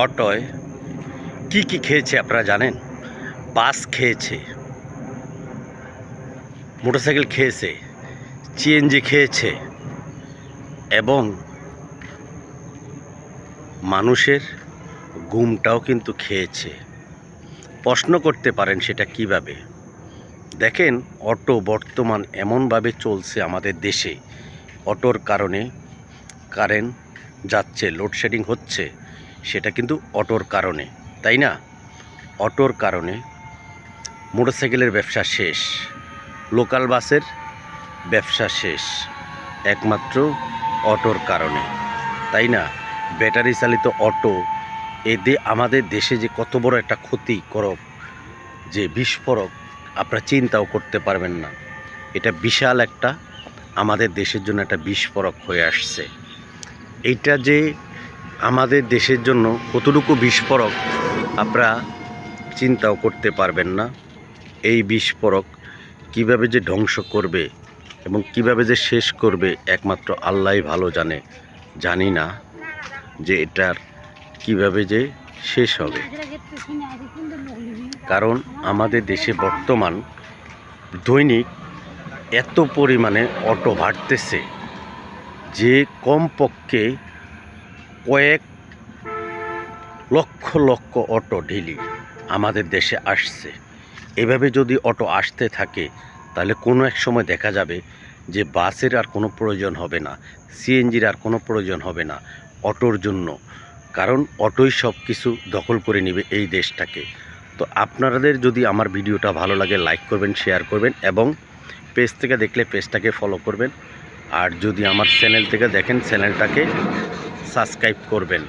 অটোয় কি কি খেয়েছে আপনারা জানেন? বাস খেয়েছে, মোটরসাইকেল খেয়েছে, সিএনজি খেয়েছে এবং মানুষের ঘুমটাও কিন্তু খেয়েছে। প্রশ্ন করতে পারেন সেটা কিভাবে? দেখেন, অটো বর্তমান এমনভাবে চলছে আমাদের দেশে, অটোর কারণে কারেন্ট যাচ্ছে, লোডশেডিং হচ্ছে, সেটা কিন্তু অটোর কারণে, তাই না? অটোর কারণে মোটরসাইকেলের ব্যবসা শেষ, লোকাল বাসের ব্যবসা শেষ, একমাত্র অটোর কারণে, তাই না? ব্যাটারি চালিত অটো আমাদের দেশে যে কত বড় একটা ক্ষতিকারক যে বিস্ফোরক আপনারা চিন্তাও করতে পারবেন না। এটা বিশাল একটা আমাদের দেশের জন্য একটা বিস্ফোরক হয়ে আসছে। এইটা যে আমাদের দেশের জন্য কতটুকু বিস্ফোরক আপনারা চিন্তাও করতে পারবেন না। এই বিস্ফোরক কিভাবে যে ধ্বংস করবে এবং কিভাবে যে শেষ করবে একমাত্র আল্লাহই ভালো জানে। জানি না যে এটার কিভাবে যে শেষ হবে, কারণ আমাদের দেশে বর্তমান দৈনিক এত পরিমাণে অটো বাড়তেছে যে কমপক্ষে কয়েক লক্ষ লক্ষ অটো ডেইলি আমাদের দেশে আসছে। এভাবে যদি অটো আসতে থাকে তাহলে কোনো এক সময় দেখা যাবে যে বাসের আর কোনো প্রয়োজন হবে না, সিএনজির আর কোনো প্রয়োজন হবে না অটোর জন্য, কারণ অটোই সব কিছু দখল করে নেবে এই দেশটাকে। তো আপনাদের যদি আমার ভিডিওটা ভালো লাগে লাইক করবেন, শেয়ার করবেন এবং পেজ থেকে দেখলে পেজটাকে ফলো করবেন, আর যদি আমার চ্যানেল থেকে দেখেন চ্যানেলটাকে সাবস্ক্রাইব করবেন।